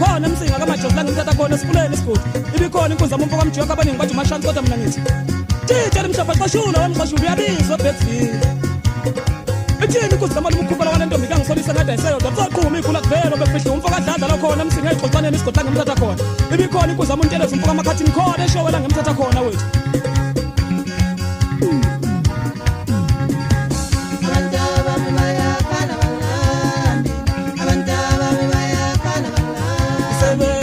khona emsinga kamajosi la ngimthatha khona esifuleni isigodi ibikhona inkunzi zamumfo kwamjiwa kabaningi bathi umashansi kodwa mina ngithi titshela mshapha xashula wamxashula uyabizwa Betfield ethini inkunzi zamalume ukhuphela wana ntombi kangisolisa ngada iseyodwa kuzoqhuma ikhula kuvelo bekufihla umfo kadladla lo khona emsinga eyixoxaneni isigodi la ngimthatha khona ibikhona inkunzi zamuntelezi umfo kamakhathini khona eshowela ngimthatha khona wethu Seven